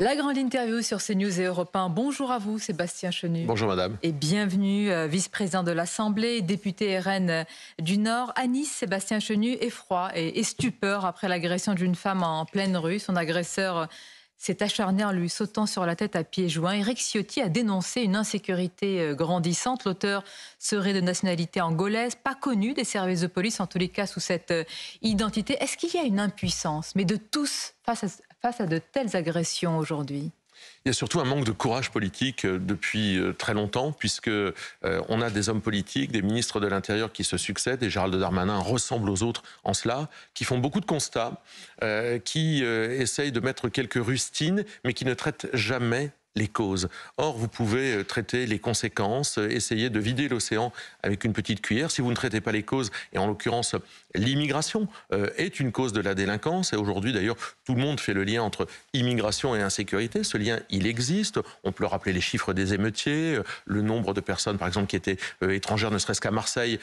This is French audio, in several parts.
La grande interview sur CNews et Europe 1. Bonjour à vous, Sébastien Chenu. Bonjour madame. Et bienvenue, vice-président de l'Assemblée, député RN du Nord. À Nice, Sébastien Chenu, effroi et stupeur après l'agression d'une femme en pleine rue. Son agresseur s'est acharné en lui sautant sur la tête à pieds joints. Éric Ciotti a dénoncé une insécurité grandissante. L'auteur serait de nationalité angolaise, pas connu des services de police, en tous les cas sous cette identité. Est-ce qu'il y a une impuissance, mais de tous, face à de telles agressions aujourd'hui? Il y a surtout un manque de courage politique depuis très longtemps, puisque on a des hommes politiques, des ministres de l'Intérieur qui se succèdent, et Gérald Darmanin ressemble aux autres en cela, qui font beaucoup de constats, qui essayent de mettre quelques rustines, mais qui ne traitent jamais les causes. Or, vous pouvez traiter les conséquences, essayer de vider l'océan avec une petite cuillère. Si vous ne traitez pas les causes, et en l'occurrence, l'immigration est une cause de la délinquance. Et aujourd'hui, d'ailleurs, tout le monde fait le lien entre immigration et insécurité. Ce lien, il existe. On peut rappeler les chiffres des émeutiers, le nombre de personnes, par exemple, qui étaient étrangères, ne serait-ce qu'à Marseille,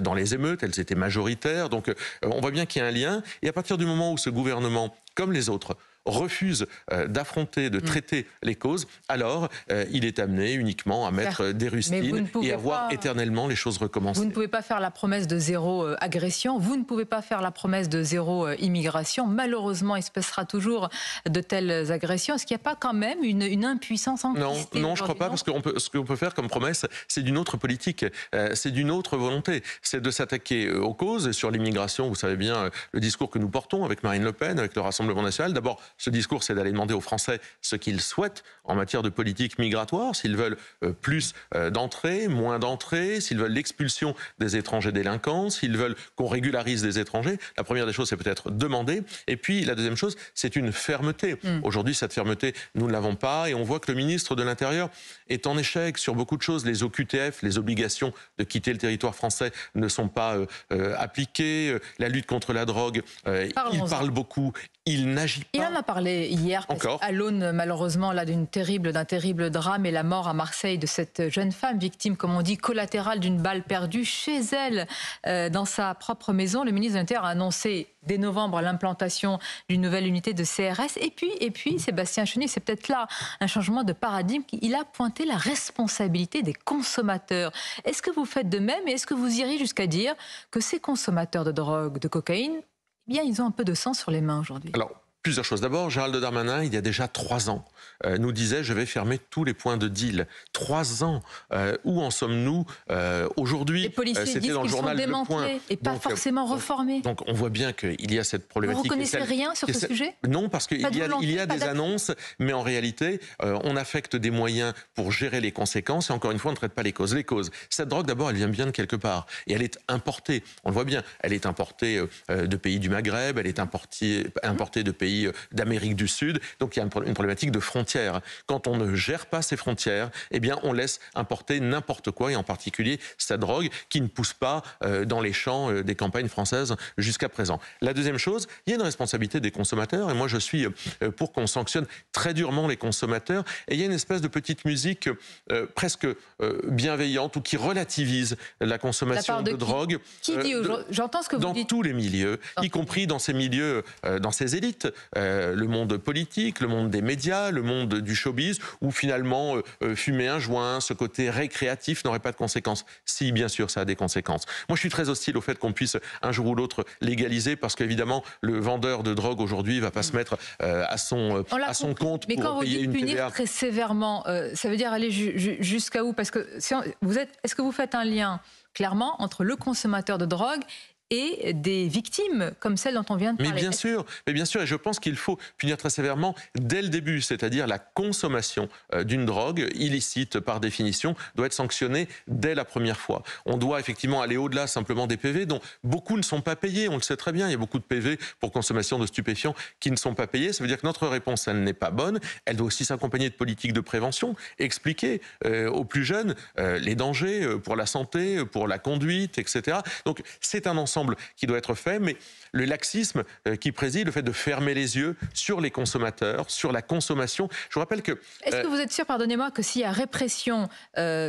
dans les émeutes. Elles étaient majoritaires. Donc, on voit bien qu'il y a un lien. Et à partir du moment où ce gouvernement, comme les autres, refuse d'affronter, de traiter les causes, alors il est amené uniquement à mettre des rustines et à voir éternellement les choses recommencer. Vous ne pouvez pas faire la promesse de zéro agression, vous ne pouvez pas faire la promesse de zéro immigration. Malheureusement, il se passera toujours de telles agressions. Est-ce qu'il n'y a pas quand même une impuissance enquistée? Non, je ne crois pas, parce que ce qu'on peut faire comme promesse, c'est d'une autre politique, c'est d'une autre volonté. C'est de s'attaquer aux causes. Sur l'immigration, vous savez bien le discours que nous portons avec Marine Le Pen, avec le Rassemblement national. D'abord, ce discours, c'est d'aller demander aux Français ce qu'ils souhaitent en matière de politique migratoire, s'ils veulent plus d'entrées, moins d'entrées, s'ils veulent l'expulsion des étrangers délinquants, s'ils veulent qu'on régularise des étrangers. La première des choses, c'est peut-être demander. Et puis, la deuxième chose, c'est une fermeté. Aujourd'hui, cette fermeté, nous ne l'avons pas. Et on voit que le ministre de l'Intérieur est en échec sur beaucoup de choses. Les OQTF, les obligations de quitter le territoire français, ne sont pas appliquées. La lutte contre la drogue, il parle beaucoup. Il n'agit pas. Il en a parlé hier, à l'aune malheureusement d'un terrible drame et la mort à Marseille de cette jeune femme, victime, comme on dit, collatérale d'une balle perdue chez elle, dans sa propre maison. Le ministre de l'Intérieur a annoncé dès novembre l'implantation d'une nouvelle unité de CRS. Et puis Sébastien Chenu, c'est peut-être là un changement de paradigme. Il a pointé la responsabilité des consommateurs. Est-ce que vous faites de même et est-ce que vous irez jusqu'à dire que ces consommateurs de drogue, de cocaïne, eh bien, ils ont un peu de sang sur les mains aujourd'hui? Alors, plusieurs choses. D'abord, Gérald Darmanin, il y a déjà 3 ans, nous disait « je vais fermer tous les points de deal ». 3 ans. Où en sommes-nous aujourd'hui? Les policiers disent qu'ils sont démantelés et pas forcément reformés. Donc on voit bien qu'il y a cette problématique. Vous reconnaissez rien sur ce sujet? Non, parce qu'il y a des annonces, mais en réalité, on affecte des moyens pour gérer les conséquences, et encore une fois, on ne traite pas les causes. Les causes, cette drogue, d'abord, elle vient bien de quelque part, et elle est importée. On le voit bien, elle est importée de pays du Maghreb, elle est importée de pays d'Amérique du Sud, donc il y a une problématique de frontières. Quand on ne gère pas ces frontières, eh bien on laisse importer n'importe quoi, et en particulier cette drogue qui ne pousse pas dans les champs des campagnes françaises jusqu'à présent. La deuxième chose, il y a une responsabilité des consommateurs, et moi je suis pour qu'on sanctionne très durement les consommateurs, et il y a une espèce de petite musique presque bienveillante ou qui relativise la consommation de drogue. Qui dit j'entends ce que vous dites. Dans tous les milieux, y compris dans ces milieux, dans ces élites. Le monde politique, le monde des médias, le monde du showbiz, où finalement fumer un joint, ce côté récréatif n'aurait pas de conséquences. Si, bien sûr, ça a des conséquences. Moi, je suis très hostile au fait qu'on puisse un jour ou l'autre légaliser, parce qu'évidemment, le vendeur de drogue aujourd'hui va pas se mettre à son compte pour payer une TVA. Mais quand vous dites punir très sévèrement, ça veut dire aller jusqu'à où? Parce que est-ce que vous faites un lien clairement entre le consommateur de drogue et des victimes comme celles dont on vient de parler? Mais bien sûr, et je pense qu'il faut punir très sévèrement dès le début, c'est-à-dire la consommation d'une drogue illicite par définition doit être sanctionnée dès la première fois. On doit effectivement aller au-delà simplement des PV dont beaucoup ne sont pas payés, on le sait très bien, il y a beaucoup de PV pour consommation de stupéfiants qui ne sont pas payés. Ça veut dire que notre réponse, elle n'est pas bonne, elle doit aussi s'accompagner de politiques de prévention, expliquer aux plus jeunes les dangers pour la santé, pour la conduite, etc. Donc c'est un ensemble ensemble qui doit être fait, mais le laxisme qui préside, le fait de fermer les yeux sur les consommateurs, sur la consommation. Je vous rappelle que... Est-ce que vous êtes sûr, pardonnez-moi, que s'il y a répression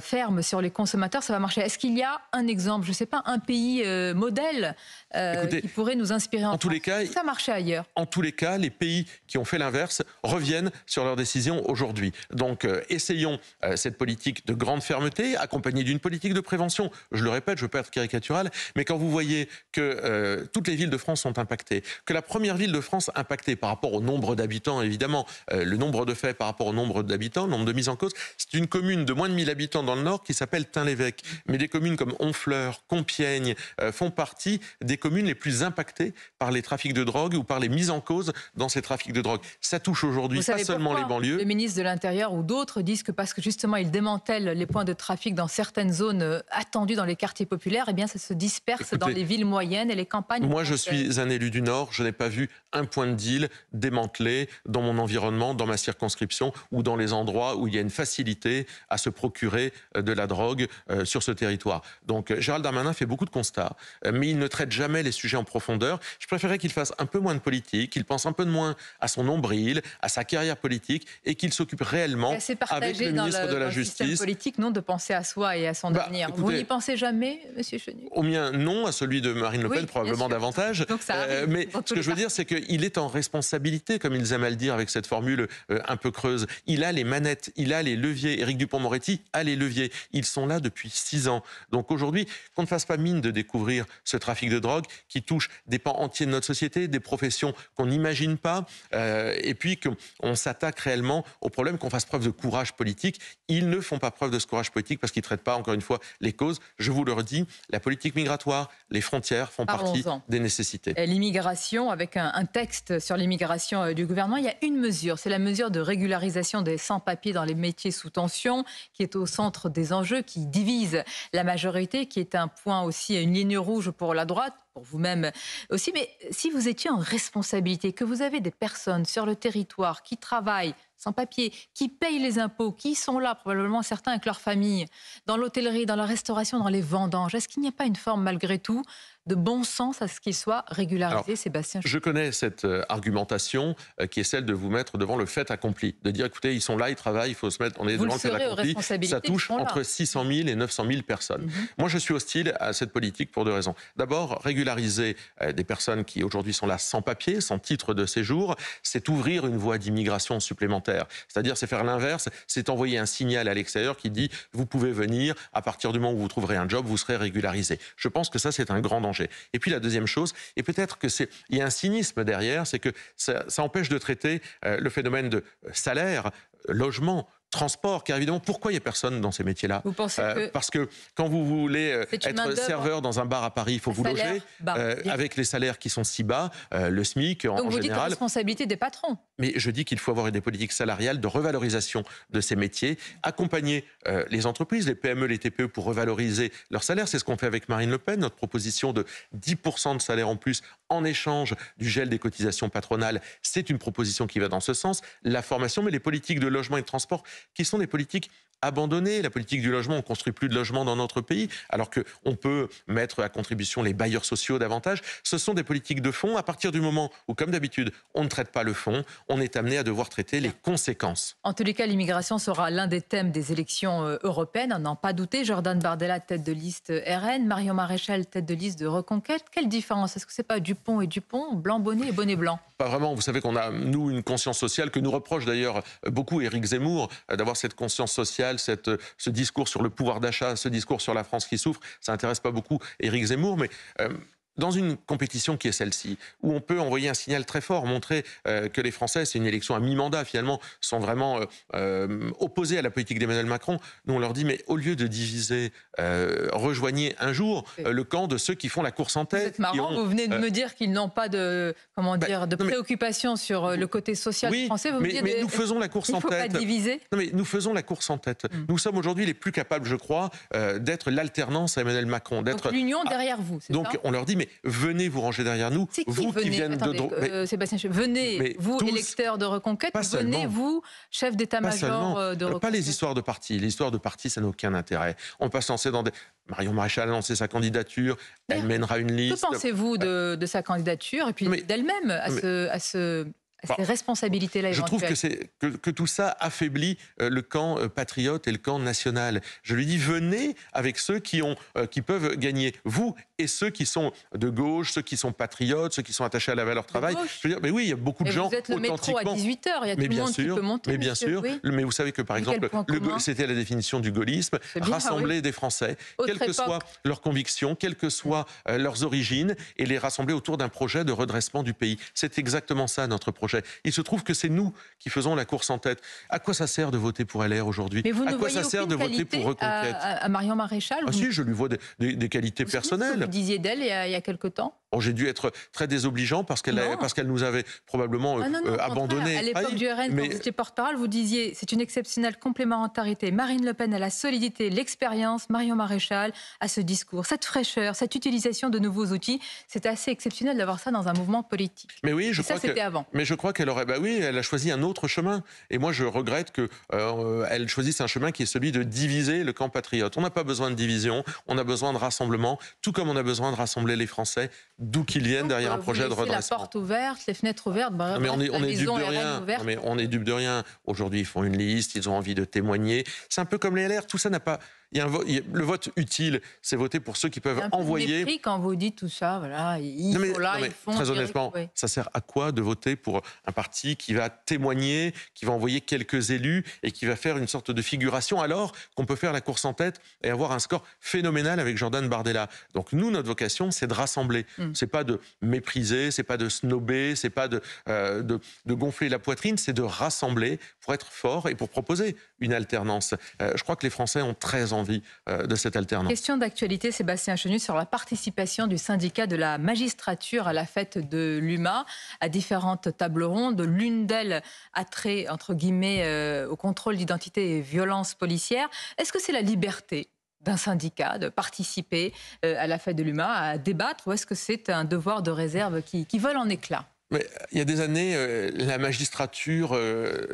ferme sur les consommateurs, ça va marcher? Est-ce qu'il y a un exemple, je ne sais pas, un pays modèle Écoutez, qui pourrait nous inspirer en tous les cas, ça marchait ailleurs? En tous les cas, les pays qui ont fait l'inverse reviennent sur leurs décisions aujourd'hui. Donc, essayons cette politique de grande fermeté, accompagnée d'une politique de prévention. Je le répète, je ne veux pas être caricatural, mais quand vous voyez que toutes les villes de France sont impactées, que la première ville de France impactée par rapport au nombre d'habitants, évidemment, le nombre de faits par rapport au nombre d'habitants, le nombre de mises en cause, c'est une commune de moins de 1000 habitants dans le Nord qui s'appelle Tain-l'Évêque. Mais des communes comme Honfleur, Compiègne font partie des communes les plus impactées par les trafics de drogue ou par les mises en cause dans ces trafics de drogue. Ça touche aujourd'hui pas seulement les banlieues. Le ministre de l'Intérieur ou d'autres disent que parce que justement ils démantèlent les points de trafic dans certaines zones attendues dans les quartiers populaires, eh bien ça se disperse dans les villes moyennes et les campagnes. Moi je suis un élu du Nord, je n'ai pas vu un point de deal démantelé dans mon environnement, dans ma circonscription ou dans les endroits où il y a une facilité à se procurer de la drogue sur ce territoire. Donc Gérald Darmanin fait beaucoup de constats, mais il ne traite jamais les sujets en profondeur. Je préférerais qu'il fasse un peu moins de politique, qu'il pense un peu moins à son nombril, à sa carrière politique et qu'il s'occupe réellement avec le ministre de la Justice. Politique, non, de penser à soi et à son avenir. Écoutez, vous n'y pensez jamais, Monsieur Chenu? Au mien, non. À celui de Marine Le Pen, probablement davantage. Donc ça arrive, mais ce que je veux dire, c'est qu'il est en responsabilité, comme ils aiment à le dire avec cette formule un peu creuse. Il a les manettes, il a les leviers. Éric Dupond-Moretti a les leviers. Ils sont là depuis 6 ans. Donc aujourd'hui, qu'on ne fasse pas mine de découvrir ce trafic de drogue qui touche des pans entiers de notre société, des professions qu'on n'imagine pas, et puis qu'on s'attaque réellement au problème, qu'on fasse preuve de courage politique. Ils ne font pas preuve de ce courage politique parce qu'ils ne traitent pas, encore une fois, les causes. Je vous le redis, la politique migratoire, les frontières font partie des nécessités. L'immigration, avec un texte sur l'immigration du gouvernement, il y a une mesure, c'est la mesure de régularisation des sans-papiers dans les métiers sous tension, qui est au centre des enjeux, qui divise la majorité, qui est un point aussi, une ligne rouge pour la droite, pour vous-même aussi. Mais si vous étiez en responsabilité, que vous avez des personnes sur le territoire qui travaillent sans papier, qui payent les impôts, qui sont là, probablement certains avec leur famille, dans l'hôtellerie, dans la restauration, dans les vendanges, est-ce qu'il n'y a pas une forme, malgré tout, de bon sens à ce qu'il soit régularisé? Alors, Sébastien Chenu. Je connais cette argumentation qui est celle de vous mettre devant le fait accompli, de dire écoutez, ils sont là, ils travaillent, il faut se mettre, on est devant le fait accompli. Ça touche entre 600 000 et 900 000 personnes. Moi, je suis hostile à cette politique pour 2 raisons. D'abord, régulariser des personnes qui aujourd'hui sont là sans papier, sans titre de séjour, c'est ouvrir une voie d'immigration supplémentaire. C'est-à-dire, c'est faire l'inverse, c'est envoyer un signal à l'extérieur qui dit vous pouvez venir, à partir du moment où vous trouverez un job, vous serez régularisé. Je pense que ça, c'est un grand danger. Et puis la deuxième chose, et peut-être il y a un cynisme derrière, c'est que ça empêche de traiter le phénomène de salaire, logement, transport, car évidemment, pourquoi il n'y a personne dans ces métiers-là? Vous pensez que... Parce que quand vous voulez être serveur dans un bar à Paris, il faut vous loger, avec les salaires qui sont si bas, le SMIC en général... Donc vous dites la responsabilité des patrons. Mais je dis qu'il faut avoir des politiques salariales de revalorisation de ces métiers, accompagner les entreprises, les PME, les TPE pour revaloriser leurs salaires. C'est ce qu'on fait avec Marine Le Pen, notre proposition de 10% de salaire en plus en échange du gel des cotisations patronales. C'est une proposition qui va dans ce sens. La formation, mais les politiques de logement et de transport qui sont des politiques abandonnées. La politique du logement, on ne construit plus de logements dans notre pays, alors qu'on peut mettre à contribution les bailleurs sociaux davantage. Ce sont des politiques de fond à partir du moment où, comme d'habitude, on ne traite pas le fond, on est amené à devoir traiter les conséquences. En tous les cas, l'immigration sera l'un des thèmes des élections européennes, à n'en pas douter. Jordan Bardella, tête de liste RN, Marion Maréchal, tête de liste de Reconquête. Quelle différence? Est-ce que ce n'est pas Dupont et Dupont, blanc bonnet et bonnet blanc? Pas vraiment. Vous savez qu'on a, nous, une conscience sociale que nous reproche d'ailleurs beaucoup Éric Zemmour, d'avoir cette conscience sociale, ce discours sur le pouvoir d'achat, ce discours sur la France qui souffre. Ça n'intéresse pas beaucoup Éric Zemmour, mais... dans une compétition qui est celle-ci, où on peut envoyer un signal très fort, montrer que les Français, c'est une élection à mi-mandat finalement, sont vraiment opposés à la politique d'Emmanuel Macron, nous on leur dit, mais au lieu de diviser, rejoignez un jour le camp de ceux qui font la course en tête. C'est marrant, vous venez de me dire qu'ils n'ont pas de, préoccupation sur le côté social français. Vous mais nous faisons la course en tête. Il ne faut pas diviser. Non, mais nous faisons la course en tête. Nous sommes aujourd'hui les plus capables, je crois, d'être l'alternance à Emmanuel Macron. Donc l'union derrière vous, c'est donc ça? on leur dit, mais venez vous ranger derrière nous. C'est qui vous venez, qui viennent attendez, Sébastien, venez, vous, tous, électeurs de Reconquête, venez, vous, chef d'état-major de Reconquête. Pas les histoires de parti. Les histoires de parti, ça n'a aucun intérêt. On peut se lancer dans des... Marion Maréchal a lancé sa candidature, elle mènera une liste. Que pensez-vous de sa candidature et puis d'elle-même à ces responsabilités-là éventuelles? Je trouve que tout ça affaiblit le camp patriote et le camp national. Je lui dis, venez avec ceux qui peuvent gagner. Vous et ceux qui sont de gauche, ceux qui sont patriotes, ceux qui sont attachés à la valeur travail. Je veux dire, mais oui, il y a beaucoup de gens vous êtes le métro à 18h, il y a tout le monde qui peut monter. Mais bien sûr, mais vous savez que par exemple, c'était la définition du gaullisme, rassembler des Français, quelles que soient leurs convictions, quelles que soient leurs origines, et les rassembler autour d'un projet de redressement du pays. C'est exactement ça notre projet. Il se trouve que c'est nous qui faisons la course en tête. À quoi ça sert de voter pour LR aujourd'hui? À quoi ça sert de voter pour Reconquête? À Marion Maréchal? Si, je lui vois des qualités personnelles. Vous disiez d'elle il y a quelque temps? J'ai dû être très désobligeant parce qu'elle nous avait probablement abandonnés. À l'époque du RN, quand vous étiez porte-parole, vous disiez c'est une exceptionnelle complémentarité. Marine Le Pen a la solidité, l'expérience, Marion Maréchal a ce discours, cette fraîcheur, cette utilisation de nouveaux outils. C'est assez exceptionnel d'avoir ça dans un mouvement politique. Mais oui, c'était avant. Mais je crois qu'elle aurait... elle a choisi un autre chemin. Et moi, je regrette qu'elle choisisse un chemin qui est celui de diviser le camp patriote. On n'a pas besoin de division, on a besoin de rassemblement, tout comme on a besoin de rassembler les Français, d'où qu'ils viennent derrière un projet de redressement. La porte ouverte, les fenêtres ouvertes. Mais on est dupe de rien. Mais on est dupe de rien. Aujourd'hui, ils font une liste, ils ont envie de témoigner. C'est un peu comme les LR. Tout ça n'a pas. Le vote utile, c'est voter pour ceux qui peuvent envoyer. Mépris quand vous dites tout ça, voilà. Ils font. Très honnêtement, ça sert à quoi de voter pour un parti qui va témoigner, qui va envoyer quelques élus et qui va faire une sorte de figuration, alors qu'on peut faire la course en tête et avoir un score phénoménal avec Jordan Bardella. Donc nous, notre vocation, c'est de rassembler. C'est pas de mépriser, c'est pas de snober, c'est pas de gonfler la poitrine, c'est de rassembler pour être fort et pour proposer une alternance. Je crois que les Français ont très envie de cette alternance. Question d'actualité, Sébastien Chenu, sur la participation du syndicat de la magistrature à la fête de l'UMA, à différentes tables rondes. L'une d'elles a trait, entre guillemets, au contrôle d'identité et violences policières. Est-ce que c'est la liberté d'un syndicat de participer à la fête de l'UMA, à débattre, ou est-ce que c'est un devoir de réserve qui vole en éclats? Mais il y a des années, la magistrature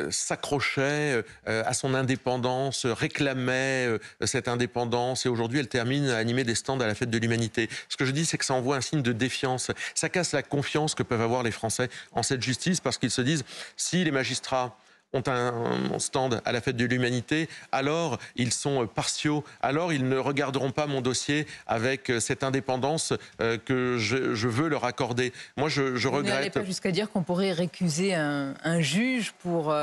s'accrochait à son indépendance, réclamait cette indépendance, et aujourd'hui elle termine à animer des stands à la fête de l'humanité. Ce que je dis, c'est que ça envoie un signe de défiance. Ça casse la confiance que peuvent avoir les Français en cette justice, parce qu'ils se disent, si les magistrats ont un stand à la fête de l'humanité, alors ils sont partiaux, alors ils ne regarderont pas mon dossier avec cette indépendance que je veux leur accorder. Moi, je regrette... Vous n'allez pas jusqu'à dire qu'on pourrait récuser un juge pour...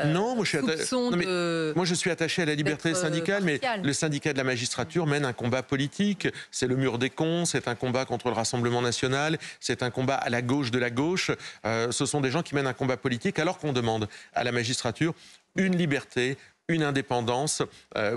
Non, moi je suis attaché à la liberté syndicale, mais le syndicat de la magistrature mène un combat politique. C'est le mur des cons, c'est un combat contre le Rassemblement national, c'est un combat à la gauche de la gauche. Ce sont des gens qui mènent un combat politique alors qu'on demande à la magistrature une liberté, une indépendance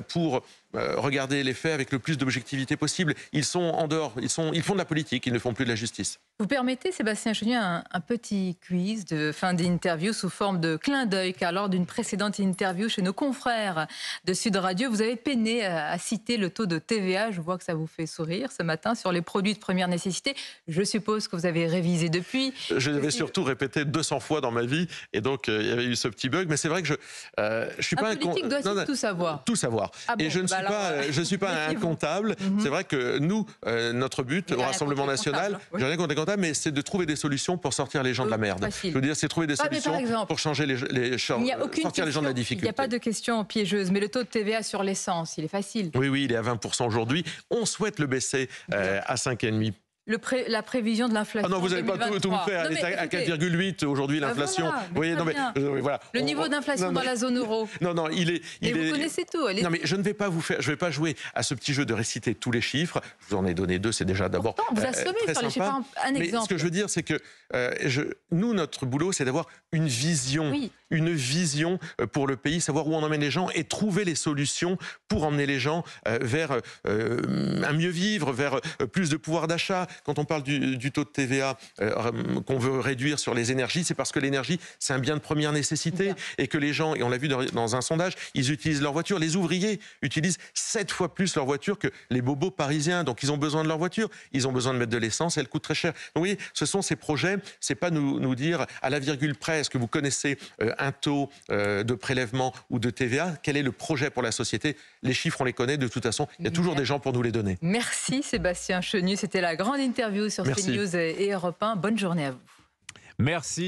pour regarder les faits avec le plus d'objectivité possible. Ils sont en dehors, ils font de la politique, ils ne font plus de la justice. Vous permettez, Sébastien Chenu, un petit quiz de fin d'interview sous forme de clin d'œil, car lors d'une précédente interview chez nos confrères de Sud Radio, vous avez peiné à citer le taux de TVA. Je vois que ça vous fait sourire ce matin sur les produits de première nécessité. Je suppose que vous avez révisé depuis. Je l'avais surtout répété 200 fois dans ma vie, et donc il y avait eu ce petit bug. Mais c'est vrai que je suis pas un politique doit tout savoir. Tout savoir. Ah bon, et je ne suis pas un comptable. C'est vrai que nous, notre but au Rassemblement national, j'ai rien contre les comptables, mais c'est de trouver des solutions pour sortir les gens de la merde. Facile. Je veux dire, c'est trouver des solutions pour changer sortir les gens de la difficulté. Il n'y a pas de question piégeuse, mais le taux de TVA sur l'essence, il est facile. Oui, il est à 20% aujourd'hui. On souhaite le baisser à 5,5%. La prévision de l'inflation. Ah non, vous n'allez pas tout me faire. Elle est à 4,8 aujourd'hui, l'inflation. Voilà, le niveau d'inflation dans la zone euro. Non, il est. Vous connaissez tout. Non, mais je ne vais pas je vais pas jouer à ce petit jeu de réciter tous les chiffres. Je vous en ai donné 2, c'est déjà d'abord. Vous assommez sur les chiffres. Un exemple. Mais ce que je veux dire, c'est que nous, notre boulot, c'est d'avoir une vision. Oui. Une vision pour le pays, savoir où on emmène les gens et trouver les solutions pour emmener les gens vers un mieux vivre, vers plus de pouvoir d'achat, quand on parle du taux de TVA qu'on veut réduire sur les énergies, c'est parce que l'énergie, c'est un bien de première nécessité. Bien. Et que les gens, et on l'a vu dans un sondage, ils utilisent leur voiture. Les ouvriers utilisent 7 fois plus leur voiture que les bobos parisiens. Donc ils ont besoin de leur voiture, ils ont besoin de mettre de l'essence, elle coûte très cher. Donc vous voyez, ce sont ces projets, c'est pas nous dire à la virgule près, est-ce que vous connaissez un taux de prélèvement ou de TVA, quel est le projet pour la société? Les chiffres, on les connaît de toute façon, il y a toujours des gens pour nous les donner. Merci Sébastien Chenu, c'était la grande interview sur CNews et Europe 1. Bonne journée à vous. Merci.